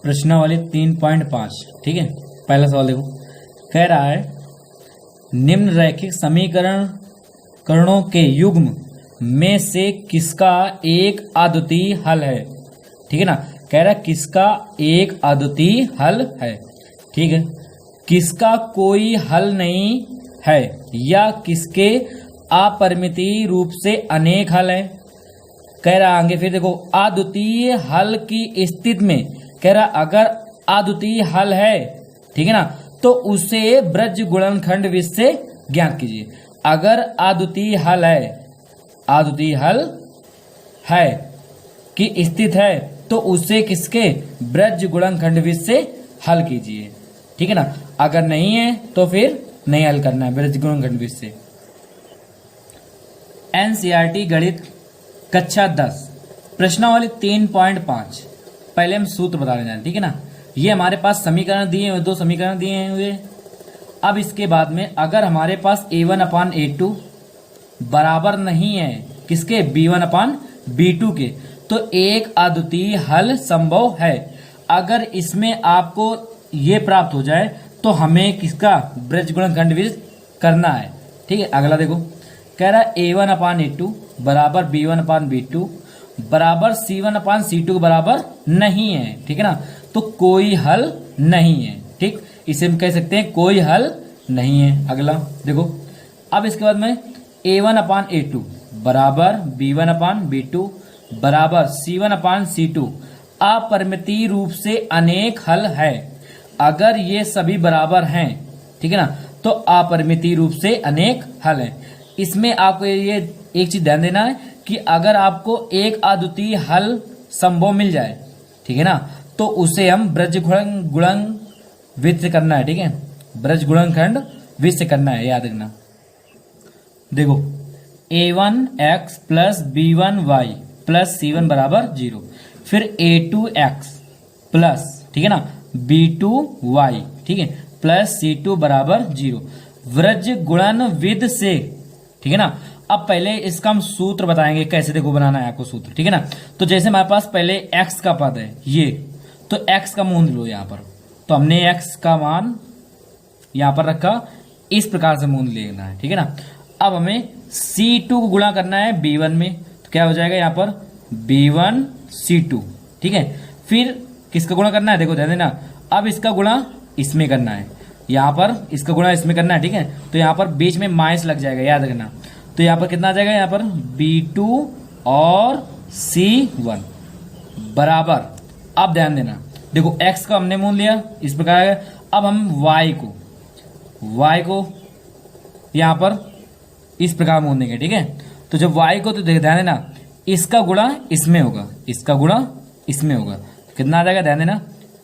प्रश्नावली 3.5। ठीक है, पहला सवाल देखो, कह रहा है निम्न रैखिक समीकरणों के युग्म में से किसका एक अद्वितीय हल है। ठीक है ना, कह रहा है किसका एक अद्वितीय हल है। ठीक है, किसका कोई हल नहीं है या किसके अपरिमितीय रूप से अनेक हल है। कह रहा आगे फिर देखो, अद्वितीय हल की स्थिति में कह रहा अगर अद्वितीय हल है, ठीक है ना, तो उसे ब्रज गुणनखंड विधि से ज्ञात कीजिए। अगर अद्वितीय हल है, अद्वितीय हल है कि स्थित है, तो उसे किसके ब्रज गुणनखंड विधि से हल कीजिए। ठीक है ना, अगर नहीं है तो फिर नहीं हल करना है ब्रज गुणनखंड विधि से। एनसीईआरटी गणित कक्षा 10 प्रश्नावली 3.5। पहले हम सूत्र बताने जाए। ठीक है ना, ये हमारे पास समीकरण दिए हुए, दो समीकरण दिए हुए। अब इसके बाद में अगर हमारे पास a1/a2 बराबर नहीं है किसके, b1/b2 के, तो एक अद्वितीय हल संभव है। अगर इसमें आपको ये प्राप्त हो जाए तो हमें किसका ब्रज गुणनखंड विधि करना है। ठीक है, अगला देखो, कह रहा है a1/a2 बराबर b1/b2 बराबर c1/c2 के बराबर नहीं है। ठीक है ना, तो कोई हल नहीं है। ठीक, इसे हम कह सकते हैं कोई हल नहीं है। अगला देखो, अब इसके बाद में a1/a2 बराबर b1/b2 बराबर c1/c2 अपरिमितीय रूप से अनेक हल है। अगर ये सभी बराबर हैं, ठीक है ना, तो अपरिमितीय रूप से अनेक हल है। इसमें आपको ये एक चीज ध्यान देना है कि अगर आपको एक अद्वितीय हल संभव मिल जाए, ठीक है ना, तो उसे हम ब्रज गुणन विधि से करना है। ठीक है, ब्रज गुणनखंड विधि से करना है, याद रखना। देखो, a1x plus b1y plus c1 बराबर 0, फिर a2x प्लस, ठीक है ना, b2y, ठीक है, प्लस c2 बराबर 0 ब्रज गुणन विधि से। ठीक है ना, अब पहले इसका हम सूत्र बताएंगे कैसे, देखो बनाना है आपको सूत्र। ठीक है ना, तो जैसे हमारे पास पहले x का पद है ये, तो x का मूल लो यहाँ पर, तो हमने x का मान यहाँ पर रखा, इस प्रकार से मूल लेना है। ठीक है ना, अब हमें c2 को गुणा करना है b1 में, तो क्या हो जाएगा यहाँ पर b1 c2। ठीक है, फिर किसका गुणा करना है, देखो ध्यान देना, अब इसका गुणा इसमें करना है, यहाँ पर इसका गुणा इसमें करना है। ठीक है, तो यहाँ पर बीच में माइनस लग जाएगा, याद रखना। तो यहाँ पर कितना आ जाएगा, यहाँ पर b2 और c1 बराबर, अब ध्यान देना, देखो x का हमने मूल लिया इस प्रकार है। अब हम y को यहाँ पर इस प्रकार मूल देंगे। ठीक है, तो जब y को, तो ध्यान देना, इसका गुणा इसमें होगा, इसका गुणा इसमें होगा, तो कितना आ जाएगा, ध्यान देना,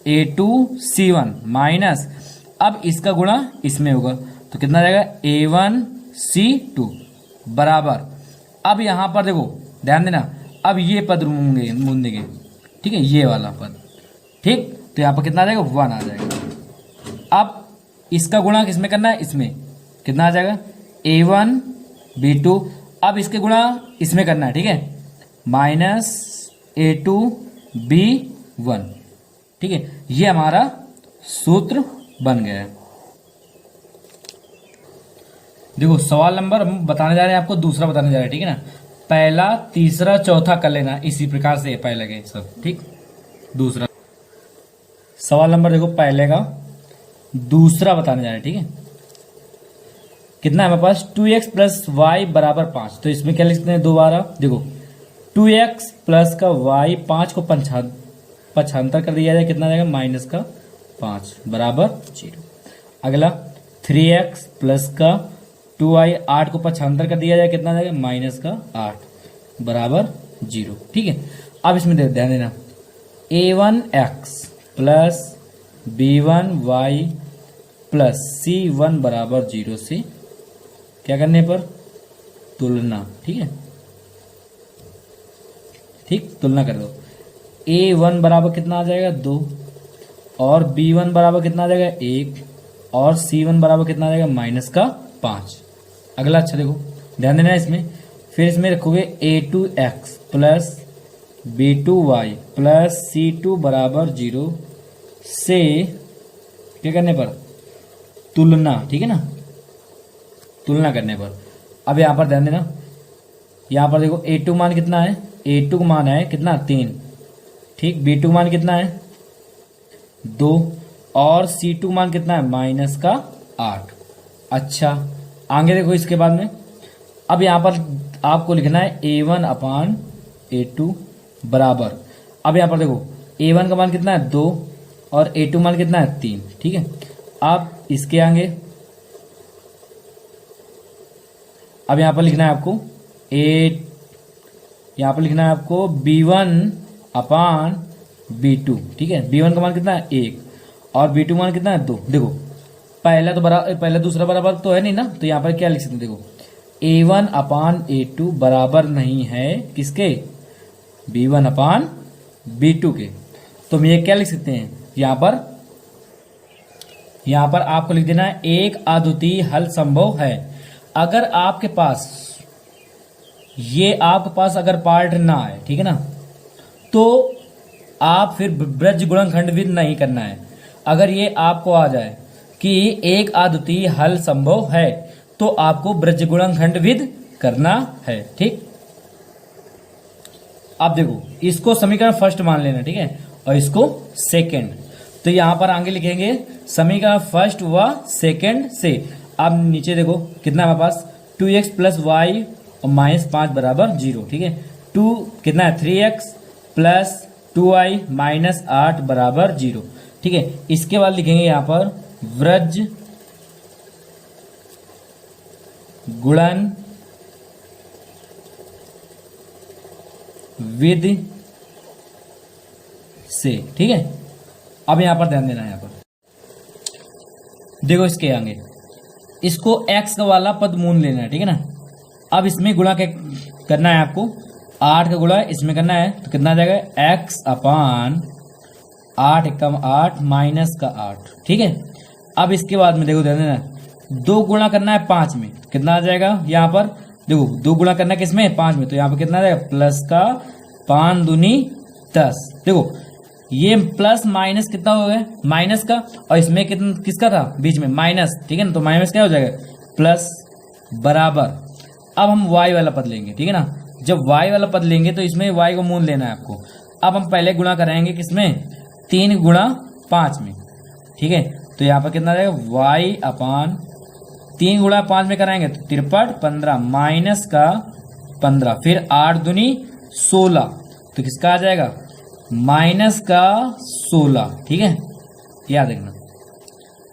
a2c1 माइनस, अब इसका गुणा इसमें होगा, तो कितना आ जाएगा a1c2 बराबर, अब यहां पर देखो ध्यान देना, अब ये पद मूल देंगे। ठीक है, ये वाला पद, ठीक, तो यहां पर कितना आ जाएगा, 1 आ जाएगा। अब इसका गुणा किसमें करना है, इसमें, कितना आ जाएगा a1b2, अब इसके गुणा इसमें करना है। ठीक है, माइनस a2b1। ठीक है, ये हमारा सूत्र बन गया है। देखो सवाल नंबर हम बताने जा रहे हैं, आपको दूसरा बताने जा रहे हैं। ठीक है ना, पहला तीसरा चौथा कर लेना इसी प्रकार से, पहले के सब। ठीक, दूसरा सवाल नंबर देखो, पहले का दूसरा बताने जा रहे हैं। ठीक है, कितना है हमारे पास, 2x प्लस वाई बराबर 5, तो इसमें क्या लिखते हैं दोबारा, देखो 2x प्लस का y 5 को 55 कर दिया जाए, कितना जाएगा, माइनस का 5 बराबर 0। अगला 3x प्लस का 2y 8 को 75 कर दिया जाए, कितना जाएगा, माइनस का 8 बराबर 0। ठीक है, अब इसमें ध्यान देना, a1x plus b1y plus c1 बराबर 0 से क्या करने पर तुलना। ठीक है, ठीक, तुलना कर दो, a1 बराबर कितना आ जाएगा, 2, और b1 बराबर कितना आ जाएगा, 1, और c1 बराबर कितना आ जाएगा, माइनस का 5। अगला अच्छा देखो, ध्यान देना इसमें, फिर इसमें रखोगे a2x plus b2y plus c2 बराबर 0 से क्या करने पर, तुलना, ठीक है ना, तुलना करने पर। अब यहां पर ध्यान देना, यहां पर देखो A2 मान कितना है, A2 मान है कितना 3, ठीक, B2 मान कितना है 2 और C2 मान कितना है -8। अच्छा आगे देखो इसके बाद में, अब यहां पर आपको लिखना है A1 अपान A2 बराबर, अब यहां पर देखो A1 का मान कितना है 2 और A2 मान कितना है 3, ठीक है। अब इसके आगे अब यहां पर लिखना है आपको यहां पर लिखना है आपको B1 अपान B2, ठीक है। B1 का मान कितना है 1 और B2 मान कितना है 2। देखो पहला दूसरा बराबर तो है नहीं ना, तो यहां पर क्या लिख सकते हैं, देखो A1 अपान A2 बराबर नहीं है किसके, B1 अपान B2 के। तो हम ये क्या लिख सकते हैं, यहां पर आपको लिख देना है एक अद्वितीय हल संभव है। अगर आपके पास अगर पार्ट ना है, ठीक है ना, तो आप फिर ब्रज गुणनखंडविद नहीं करना है। अगर ये आपको आ जाए कि एक अद्वितीय हल संभव है तो आपको ब्रज गुणनखंडविद करना है, ठीक। अब देखो इसको समीकरण फर्स्ट मान लेना, ठीक है, और इसको सेकंड। तो यहां पर आगे लिखेंगे समीकरण फर्स्ट व सेकंड से। अब नीचे देखो कितना हमारे पास 2x प्लस वाई और -5 बराबर 0, ठीक है। 2 कितना है 3x प्लस 2y -8 बराबर 0, ठीक है। इसके बाद लिखेंगे यहां पर व्रज गुणन विधि से, ठीक है। अब यहां पर ध्यान देना है, यहां पर देखो इसके आगे इसको x का वाला पद मूल लेना है, ठीक है ना। अब इसमें गुणा करना है आपको, 8 का गुणा इसमें करना है, तो कितना आ जाएगा x अपान 8 एकम 8 माइनस का 8, ठीक है। अब इसके बाद में देखो ध्यान देना, 2 गुणा करना है 5 में, कितना आ जाएगा यहाँ पर, देखो 2 गुणा करना है किसमें 5 में, तो यहाँ पर कितना आ जाएगा प्लस का 5 दूनी 10। देखो ये प्लस माइनस कितना हो गया माइनस का, और इसमें कितना किसका था बीच में माइनस, ठीक है ना। तो माइनस क्या हो जाएगा प्लस बराबर। अब हम y वाला पद लेंगे, ठीक है ना। जब y वाला पद लेंगे तो इसमें y को मूल लेना है आपको। अब हम पहले गुणा कराएंगे किसमें 3 गुणा 5 में, ठीक है। तो यहाँ पर कितना रहेगा y अपान 3 गुणा 5 में कराएंगे तो 53 15 माइनस का 15, फिर 8 दूनी 16, तो किसका आ जाएगा माइनस का 16, ठीक है, याद रखना।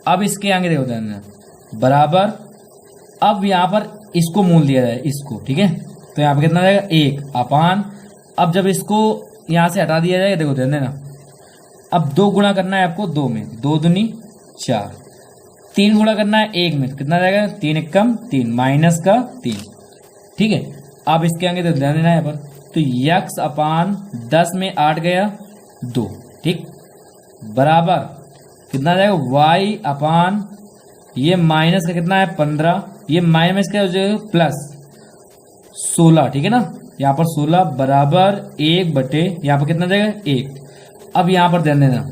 अब इसके आगे देखो ध्यान बराबर, अब यहां पर इसको मूल दिया जाए इसको, ठीक है। तो यहां पर कितना रहेगा 1 अपान, अब जब इसको यहां से हटा दिया जाएगा, देखो ध्यान देना, अब 2 गुणा करना है आपको 2 में, 2 दूनी 4, 3 गुणा करना है 1 में, तो कितना रहेगा 3 एकम 3 माइनस का 3, ठीक है। अब इसके आगे तो ध्यान देना है यहाँ पर, तो x अपान 10 में 8 गया 2, ठीक, बराबर कितना आ जाएगा y अपान ये माइनस का कितना है 15, ये माइनस क्या हो जाएगा प्लस 16, ठीक है ना। यहाँ पर 16 बराबर 1 बटे यहाँ पर कितना जाएगा 1। अब यहाँ पर ध्यान देना,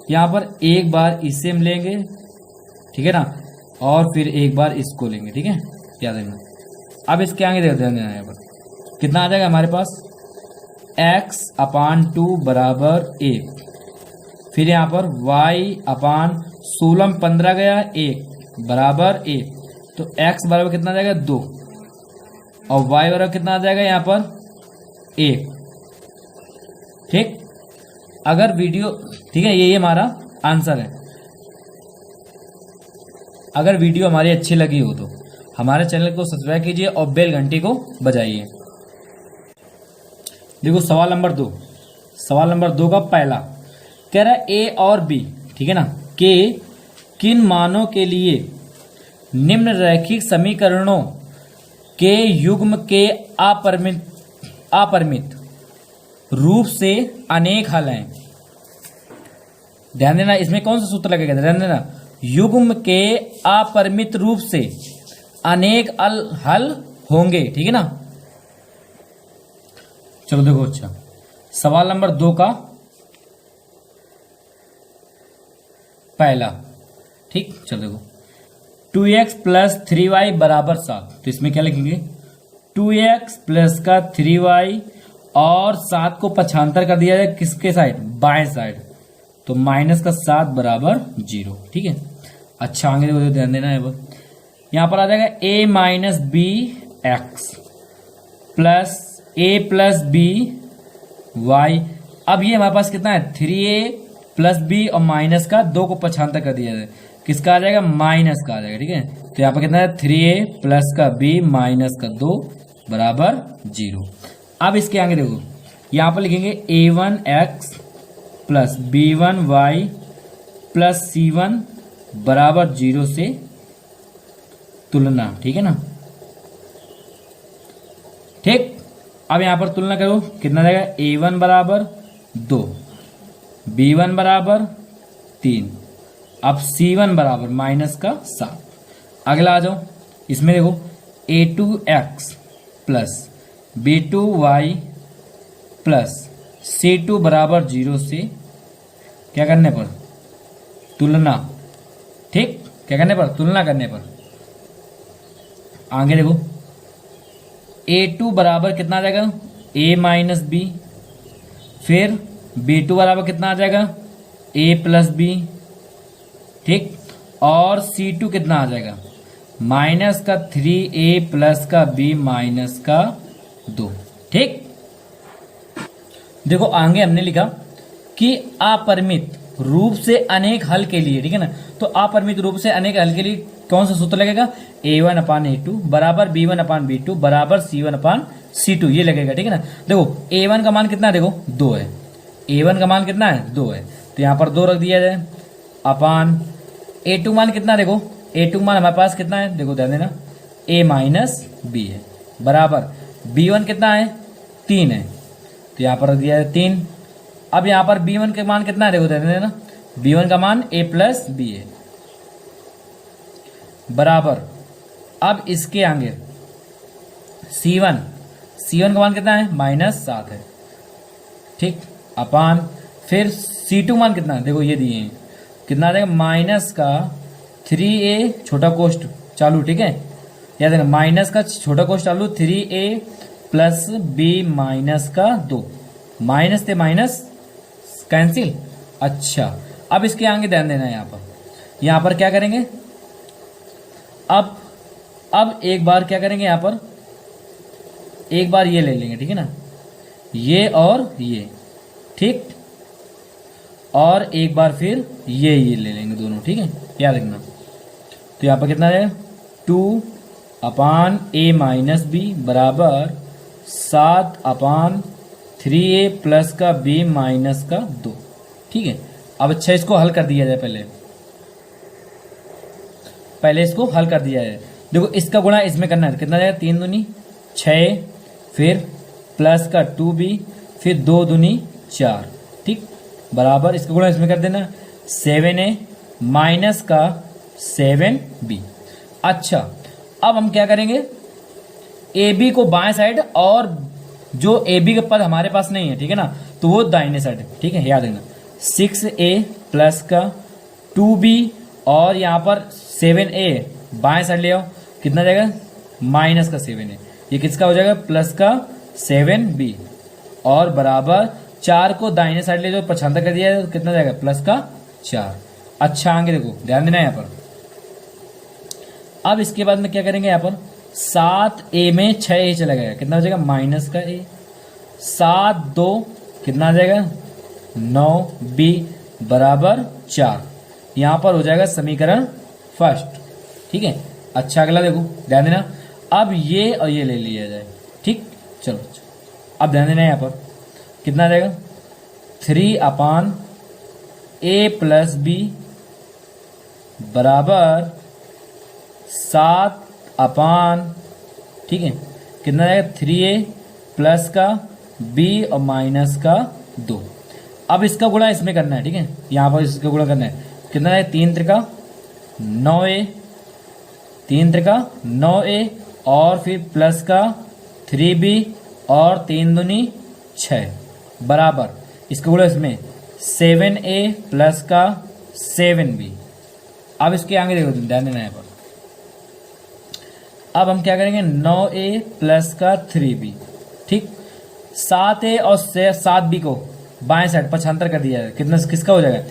यहाँ पर एक बार इससे हम लेंगे, ठीक है ना, और फिर एक बार इसको लेंगे, ठीक है, याद रखना। अब इसके आगे ध्यान देना, यहाँ पर कितना आ जाएगा हमारे पास x अपान 2 बराबर 1, फिर यहाँ पर y अपान 16 में 15 गया 1 बराबर 1, तो x बराबर कितना आ जाएगा 2 और y बराबर कितना आ जाएगा यहाँ पर 1, ठीक। अगर वीडियो, ठीक है, ये हमारा आंसर है। अगर वीडियो हमारी अच्छी लगी हो तो हमारे चैनल को सब्सक्राइब कीजिए और बेल घंटी को बजाइए। देखो सवाल नंबर 2 का पहला कह रहा है a और b, ठीक है ना, के किन मानों के लिए निम्न रैखिक समीकरणों के युग्म के अपरिमित रूप से अनेक हल हैं। ध्यान देना, इसमें कौन सा सूत्र लगेगा, ध्यान देना, युग्म के अपरिमित रूप से अनेक हल होंगे, ठीक है ना। चलो देखो, अच्छा सवाल नंबर 2 का पहला। ठीक, चलो देखो 2x प्लस 3y बराबर 7, तो इसमें क्या लिखेंगे 2x प्लस का 3y और 7 को पक्षांतर कर दिया जाए किसके साइड, बाएं साइड, तो माइनस का 7 बराबर 0। ठीक है, अच्छा आगे देखो ध्यान देना है। वो यहां पर आ जाएगा a minus B X plus a plus B Y. अब ये हमारे पास कितना है 3a प्लस बी और माइनस का 2 को पक्षांतर कर दिया जाए, किसका आ जाएगा माइनस का आ जाएगा। ठीक है, तो यहाँ पर कितना है 3a प्लस का b माइनस का 2 बराबर 0। अब इसके आगे देखो यहाँ पर लिखेंगे a1x plus b1y plus c1 बराबर 0 से तुलना। ठीक है ना, ठीक। अब यहां पर तुलना करो, कितना जाएगा a1 बराबर 2, b1 बराबर 3, अब c1 बराबर माइनस का 7। अगला आ जाओ, इसमें देखो a2x plus b2y plus c2 बराबर 0 से क्या करने पर तुलना। ठीक, क्या करने पर तुलना करने पर। आगे देखो a2 बराबर कितना आ जाएगा a माइनस बी, फिर b2 बराबर कितना आ जाएगा a प्लस बी। ठीक, और c2 कितना आ जाएगा माइनस का 3a प्लस का b माइनस का 2। ठीक, देखो आगे हमने लिखा कि अपरिमित रूप से अनेक हल के लिए, ठीक है ना, तो अपरिमित रूप से अनेक हल के लिए कौन सा सूत्र लगेगा a1 अपान a2 बराबर b1 अपान b2 बराबर c1 अपान c2, ये लगेगा। ठीक है ना, देखो a1 का मान कितना है, देखो 2 है, a1 का मान कितना है 2 है, तो यहां पर 2 रख दिया जाए, अपान a2 मान कितना है, देखो a2 मान हमारे पास कितना है, देखो ध्यान देना a माइनस b है, बराबर b1 कितना है 3 है, तो यहां पर रख दिया है 3। अब यहां पर b1 का मान कितना है, देखो ध्यान देना b1 का मान a प्लस b है, बराबर अब इसके आगे C1 का मान कितना है माइनस 7 है। ठीक, अपान फिर C2 मान कितना है, देखो ये दिए हैं, कितना आ जाएगा माइनस का 3a छोटा कोष्ट चालू। ठीक है, याद रखना माइनस का छोटा कोष्ट चालू 3a प्लस b माइनस का 2, माइनस थे माइनस कैंसिल। अच्छा, अब इसके आगे ध्यान देना है, यहां पर क्या करेंगे, अब एक बार क्या करेंगे, यहां पर एक बार ये ले लेंगे। ठीक है ना, ये और ये, ठीक, और एक बार फिर ये ले लेंगे दोनों। ठीक है, याद रखना, तो यहां पर कितना है 2 अपान a माइनस बी बराबर 7 अपान 3a प्लस का b माइनस का 2। ठीक है, अब अच्छा इसको हल कर दिया जाए, पहले इसको हल कर दिया जाए। देखो इसका गुणा इसमें करना है, कितना जाएगा 3 दूनी 6, फिर प्लस का 2b, फिर 2 दूनी 4। ठीक, बराबर इसका गुणा इसमें कर देना 7a माइनस का 7b। अच्छा, अब हम क्या करेंगे, ab को बाएं साइड और जो ab का पद हमारे पास नहीं है, ठीक है ना, तो वो दाहिने साइड। ठीक है, याद रखना 6a प्लस का 2b और यहां पर 7a बाएं साइड ले आओ, कितना जाएगा माइनस का 7a, ये किसका हो जाएगा प्लस का 7b, और बराबर 4 को दाहिने साइड ले जाओ, पक्षांतर कर दिया तो कितना जाएगा प्लस का 4। अच्छा आगे देखो ध्यान देना यहाँ पर, अब इसके बाद में क्या करेंगे, यहाँ पर 7a में 6a चला गया, कितना हो जाएगा माइनस का a, 7 2 कितना आ जाएगा 9b बराबर 4, यहां पर हो जाएगा समीकरण फर्स्ट। ठीक है, अच्छा अगला देखो ध्यान देना, अब ये और ये ले लिया जाए। ठीक, चलो अब ध्यान देना, यहां पर कितना आ जाएगा 3 अपान a प्लस b बराबर 7 अपान, ठीक है, कितना आएगा 3a प्लस का b और माइनस का 2। अब इसका गुणा इसमें करना है। ठीक है, यहां पर इसका गुणा करना है, कितना है 3 त्रिका 9a, 3 त्रिका 9a और फिर प्लस का 3b और 3 दूनी 6 बराबर इसका गुणा इसमें 7a प्लस का 7b। अब इसके आगे देखो, ध्यान देना यहाँ पर। अब हम क्या करेंगे, 9a प्लस का 3b, ठीक। 7a और 7b को बाएं साइड पक्षांतर कर दिया है, कितना किसका हो जाएगा,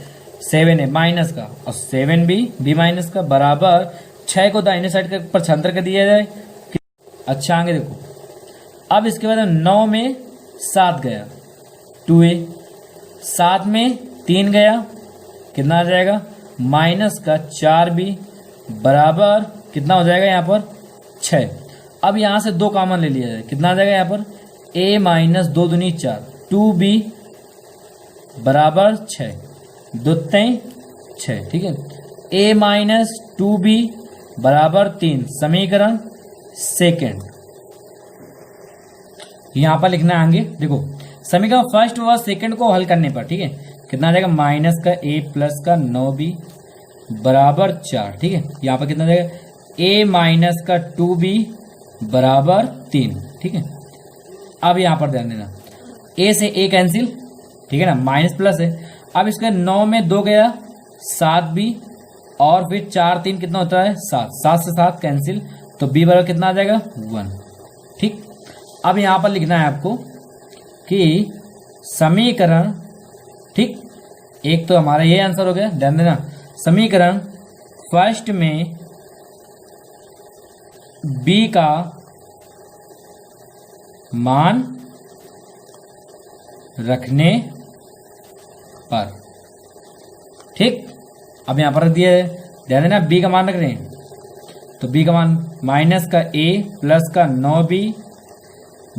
7a माइनस का और 7b माइनस का बराबर 6 को दाहिने साइड का पक्षांतर कर दिया जाए। अच्छा आगे देखो, अब इसके बाद 9 में 7 गया 2a, 7 में 3 गया, कितना आ जाएगा, माइनस का 4b बराबर कितना हो जाएगा यहाँ पर 6। अब यहाँ से 2 कॉमन ले लिया जाए, कितना आ जाएगा यहाँ पर, a माइनस 2 दूनी 4, 2b बराबर 6, 2 3 6, ठीक है। a माइनस 2b बराबर 3, समीकरण सेकेंड। यहां पर लिखना है आगे देखो, समीकरण फर्स्ट व सेकंड को हल करने पर, ठीक है, कितना आ जाएगा, माइनस का a प्लस का 9b बराबर 4, ठीक है। यहां पर कितना आ जाएगा, a माइनस का 2b बराबर 3, ठीक है। अब यहां पर ध्यान देना, a से a कैंसिल, ठीक है ना, माइनस प्लस है। अब इसका 9 में 2 गया 7b और फिर 4 3 कितना होता है 7, 7 से 7 कैंसिल, तो b बराबर कितना आ जाएगा 1, ठीक। अब यहां पर लिखना है आपको कि समीकरण, ठीक, एक तो हमारा ये आंसर हो गया, ध्यान देना, समीकरण फर्स्ट में b का मान रखने पर, ठीक। अब यहां पर रख दिया है, ध्यान देना, b का मान रख रहे हैं, तो b का मान माइनस का a प्लस का 9b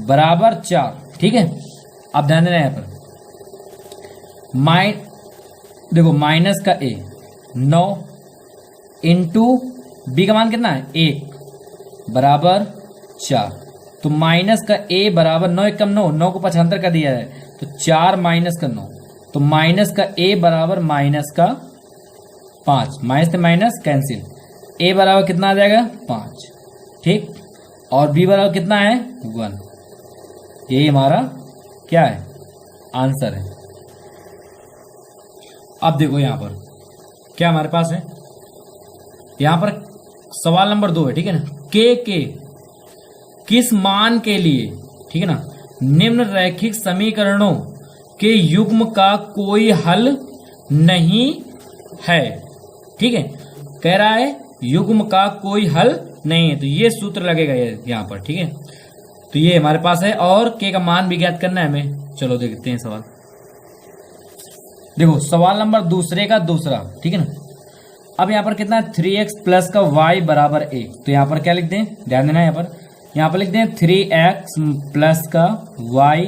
बराबर 4, ठीक है। अब ध्यान देना यहां पर, देखो माइनस का a 9 इंटू b का मान कितना है 1 बराबर 4, तो माइनस का a बराबर 9 1 कम 9, 9 को पक्षांतर कर दिया है, तो 4 माइनस का 9, तो माइनस का a बराबर माइनस का 5, माइनस से माइनस कैंसिल, a बराबर कितना आ जाएगा 5, ठीक, और b बराबर कितना है 1। यही हमारा क्या है आंसर है। अब देखो यहां पर क्या हमारे पास है, यहां पर सवाल नंबर 2 है, ठीक है ना, के किस मान के लिए, ठीक है ना, निम्न रैखिक समीकरणों के युग्म का कोई हल नहीं है, ठीक है, कह रहा है युग्म का कोई हल नहीं है, तो ये सूत्र लगेगा यहां पर, ठीक है। तो ये हमारे पास है, और के का मान भी ज्ञात करना है हमें। चलो देखते हैं सवाल। देखो सवाल नंबर दूसरे का दूसरा, ठीक है ना। अब यहां पर कितना है 3x प्लस का y बराबर a, तो यहां पर क्या लिख दें, ध्यान देना, यहां पर लिख दें 3x प्लस का y,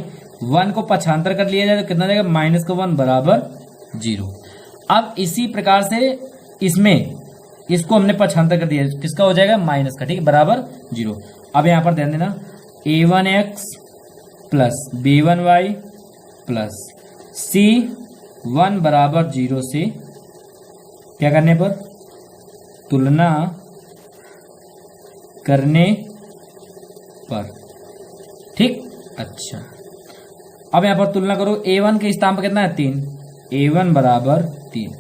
1 को पक्षांतर कर लिया जाए तो कितना जाएगा, माइनस का 1 बराबर 0। अब इसी प्रकार से इसमें इसको हमने पक्षांतर कर दिया, किसका हो जाएगा माइनस का, ठीक है, बराबर 0। अब यहां पर ध्यान देना, a1x plus b1y plus c1 बराबर 0 से क्या करने पर, तुलना करने पर, ठीक। अच्छा अब यहां पर तुलना करो, a1 के स्थान पर कितना है 3, a1 बराबर 3,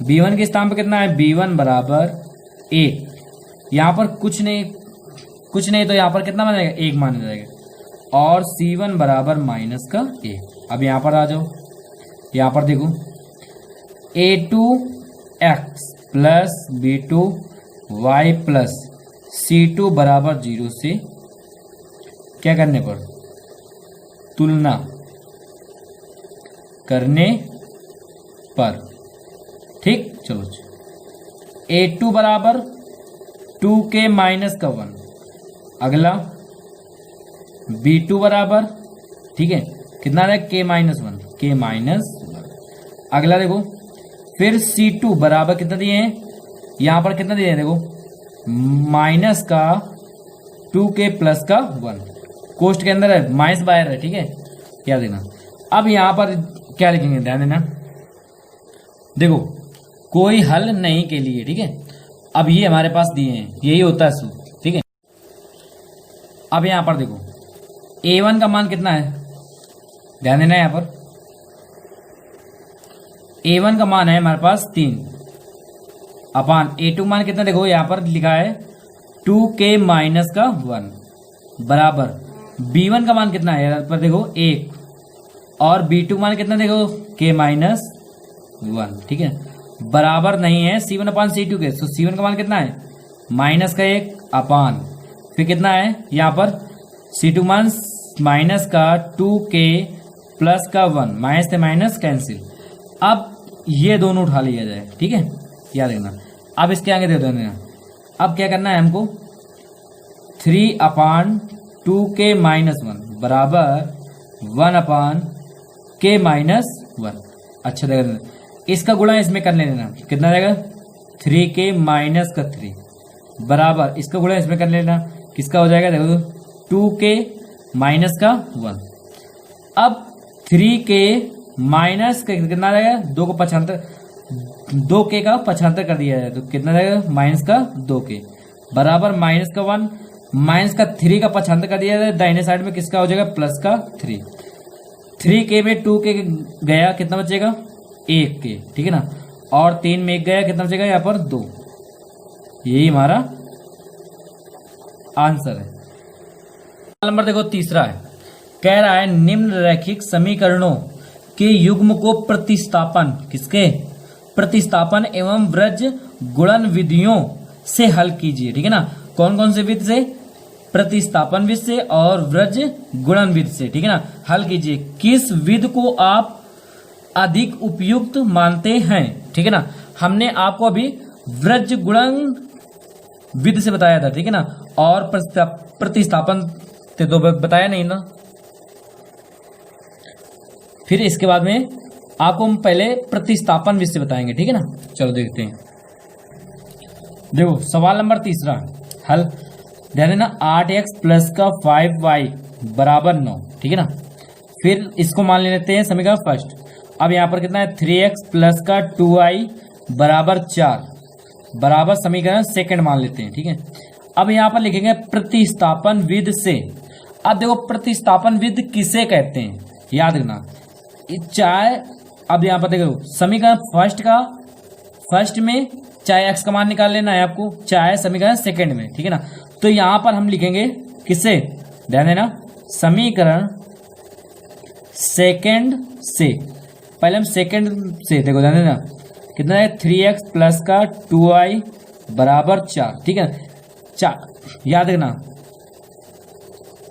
b1 के स्थान पर कितना है b1 बराबर 1, यहां पर कुछ नहीं तो यहां पर कितना बन जाएगा 1 मान जाएगा, और c1 बराबर माइनस का 1। अब यहां पर आ जाओ, यहां पर देखो a2x plus b2y plus c2 बराबर 0 से क्या करने पर, तुलना करने पर, ठीक। चलो a2 बराबर 2k माइनस का 1, अगला b2 बराबर, ठीक है, कितना है k माइनस 1, k माइनस 1, अगला देखो फिर c2 बराबर कितना दिए हैं, यहां पर कितना दिए हैं देखो, माइनस का 2k प्लस का 1, कोष्ट के अंदर है, माइनस बाहर है, ठीक है, क्या देना। अब यहां पर क्या लिखेंगे, ध्यान देना, देखो कोई हल नहीं के लिए, ठीक है। अब ये हमारे पास दिए हैं, यही होता है सूत्र, ठीक है। अब यहां पर देखो a1 का मान कितना है, ध्यान देना, यहां पर A1 का मान है हमारे पास 3 अपान A2 मान कितना, देखो यहाँ पर लिखा है 2k माइनस का 1 बराबर B1 का मान कितना है यहाँ पर देखो 1 और B2 मान कितना देखो k माइनस 1, ठीक है, बराबर नहीं है C1 अपान C2 के। तो C1 का मान कितना है माइनस का 1 अपान फिर कितना है यहाँ पर C2 मान माइनस का 2k प्लस का 1, माइनस से माइनस कैंसिल। अब ये दोनों उठा लिया जाए, ठीक है, याद रखना। अब इसके आगे दे देना। अब क्या करना है हमको 3 अपान 2k माइनस 1 बराबर 1 अपान k माइनस 1। अच्छा देखना, इसका गुणा इसमें कर लेना, कितना रहेगा 3k माइनस का 3 बराबर इसका गुणा इसमें कर लेना, किसका हो जाएगा देखो 2k माइनस का 1। अब 3k माइनस का कितना रहेगा 2 को 75, 2k का 75 कर दिया जाए तो कितना रहेगा माइनस का 2k बराबर माइनस का 1 माइनस का 3 का 75 कर दिया जाए, दाहिने साइड में किसका हो जाएगा प्लस का 3। 3k में 2k गया कितना बचेगा 1k, ठीक है ना, और 3 में 1 गया कितना बचेगा यहाँ पर 2। यही हमारा आंसर है। नंबर देखो तीसरा है, कह रहा है निम्न रैखिक समीकरणों के युग्म को प्रतिस्थापन, किसके प्रतिस्थापन एवं व्रज गुणन विधियों से हल कीजिए, ठीक है ना। कौन कौन से विधि से, प्रतिस्थापन विधि से और व्रज गुणन विधि से, ठीक है ना, हल कीजिए। किस विधि को आप अधिक उपयुक्त मानते हैं, ठीक है ना। हमने आपको अभी व्रज गुणन विधि से बताया था, ठीक है ना, और प्रतिस्थापन तो बताया नहीं ना। फिर इसके बाद में आपको हम पहले प्रतिस्थापन विधि से बताएंगे, ठीक है ना। चलो देखते हैं। देखो सवाल नंबर तीसरा हल, ध्यान देना 8x प्लस का 5y बराबर 9, ठीक है ना। फिर इसको मान लेते हैं समीकरण फर्स्ट। अब यहाँ पर कितना है 3x प्लस का 2y बराबर 4 बराबर समीकरण सेकंड मान लेते हैं, ठीक है। अब यहाँ पर लिखेंगे प्रतिस्थापन विधि से। अब देखो प्रतिस्थापन विधि किसे कहते हैं, याद रखना चाहे। अब यहाँ पर देखो समीकरण फर्स्ट में चाहे x का मान निकाल लेना है आपको, चाहे समीकरण सेकंड में, ठीक है ना। तो यहाँ पर हम लिखेंगे किससे, ध्यान देना समीकरण सेकंड से। पहले हम सेकंड से देखो, ध्यान देना कितना है 3x प्लस का 2y बराबर 4, ठीक है। 4 याद रखना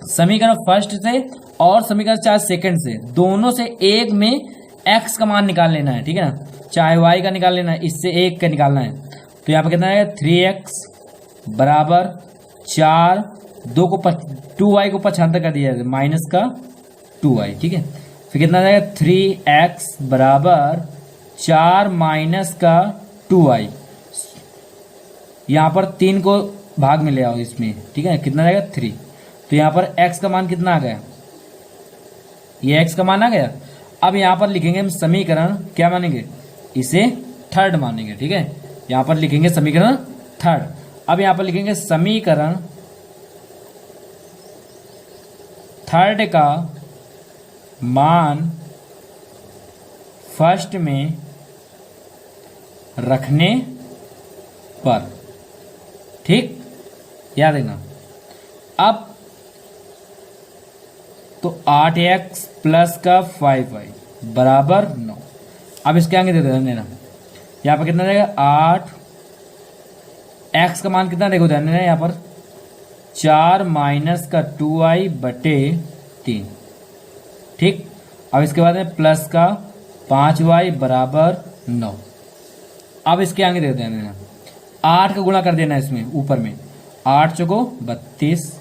समीकरण फर्स्ट से और समीकरण 4 सेकंड से, दोनों से एक में x का मान निकाल लेना है, ठीक है ना, चाहे y का निकाल लेना है, इससे एक का निकालना है। तो यहाँ पर कितना है 3x बराबर 4, 2y को 75 कर दिया जाए माइनस का 2y, ठीक है। फिर कितना जाएगा 3x बराबर 4 माइनस का 2y, यहाँ पर 3 को भाग में ले आओ इसमें, ठीक है, कितना जाएगा 3। तो यहाँ पर x का मान कितना आ गया, ये x का मान आ गया। अब यहाँ पर लिखेंगे हम समीकरण क्या मानेंगे, इसे थर्ड मानेंगे, ठीक है। यहाँ पर लिखेंगे समीकरण थर्ड। अब यहाँ पर लिखेंगे समीकरण थर्ड का मान फर्स्ट में रखने पर, ठीक, याद रखना। अब तो 8x प्लस का 5y बराबर 9। अब इसके आगे दे देना, यहाँ पर कितना रहेगा 8x का मान कितना देखो ध्यान देना यहाँ पर 4 माइनस का 2y बटे 3, ठीक। अब इसके बाद में प्लस का 5y बराबर 9। अब इसके आगे दे देना 8 का गुणा कर देना इसमें ऊपर में, 8 चौको 32,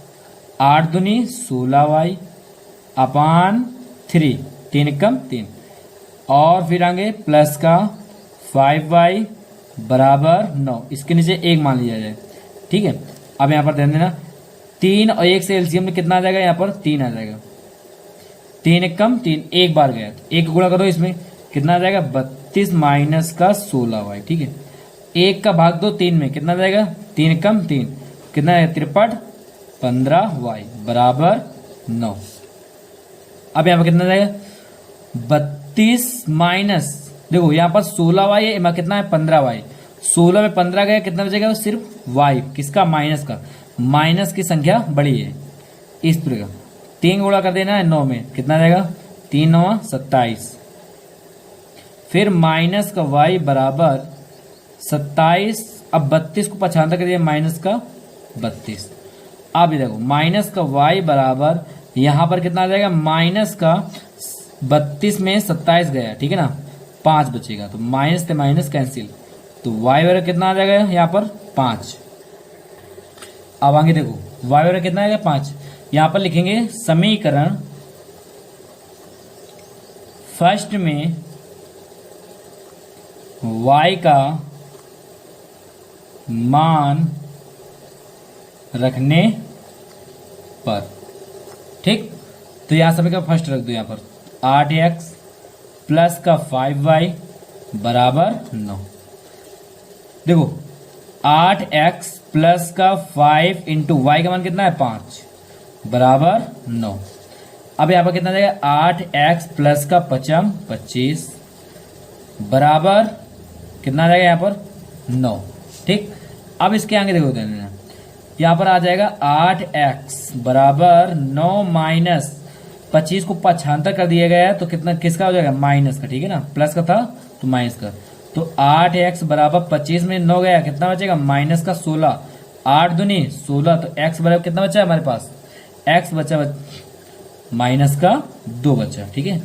8 दूनी 16y अपान 3, 3 कम 3, और फिर आगे प्लस का 5y बराबर 9, इसके नीचे 1 मान लिया जाए, ठीक है। अब यहाँ पर ध्यान देना 3 और 1 से एलसीएम में कितना आ जाएगा, यहाँ पर 3 आ जाएगा, 3 कम 3, एक बार गया तो 1 गुणा करो इसमें कितना आ जाएगा 32 माइनस का 16y, ठीक है। 1 का भाग दो 3 में कितना आ जाएगा 3 कम 3, कितना है 53, 15y बराबर 9। अब यहाँ पर कितना जाएगा 32 माइनस देखो यहाँ पर 16y है, कितना है 15y, 16 में 15 गया, कितना बचेगा सिर्फ y, किसका माइनस का, माइनस की संख्या बड़ी है इस प्रकार। 3 गुणा कर देना है 9 में, कितना जाएगा 3 9 27, फिर माइनस का y बराबर 27, अब 32 को 75 कर दिया माइनस का 32। अब ये देखो माइनस का y बराबर यहां पर कितना आ जाएगा, माइनस का 32 में 27 गया, ठीक है ना, 5 बचेगा, तो माइनस से माइनस कैंसिल, तो y बराबर कितना आ जाएगा यहाँ पर 5। अब आगे देखो y बराबर कितना आएगा 5, यहां पर लिखेंगे समीकरण फर्स्ट में y का मान रखने पर, ठीक, तो यहां समीकरण फर्स्ट रख दो, यहां पर 8x प्लस का 5y बराबर 9। देखो 8x प्लस का 5 इंटू वाई का मान कितना है 5 बराबर 9। अब यहाँ पर कितना जाएगा 8x प्लस का 5 25 बराबर कितना आ जाएगा यहाँ पर 9, ठीक। अब इसके आगे देखो देना, यहाँ पर आ जाएगा 8x बराबर 9 माइनस 25 को 75 कर दिया गया है, तो कितना किसका हो जाएगा माइनस का, ठीक है ना, प्लस का था तो माइनस का, तो 8x बराबर 25 में 9 गया, कितना बचेगा माइनस का 16, 8 दूनी 16, तो x बराबर कितना बचा है हमारे पास, x बचा माइनस का 2 बचा, ठीक है।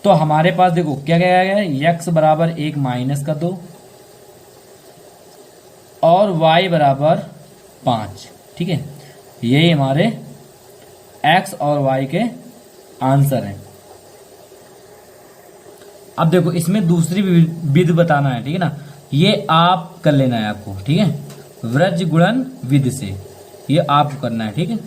तो हमारे पास देखो क्या क्या गया, x बराबर 1 माइनस का 2 और y बराबर 5, ठीक है। यही हमारे x और y के आंसर हैं। अब देखो इसमें दूसरी विधि बताना है, ठीक है ना, ये आप कर लेना है आपको, ठीक है, वृज्ज गुणन विधि से ये आपको करना है, ठीक है।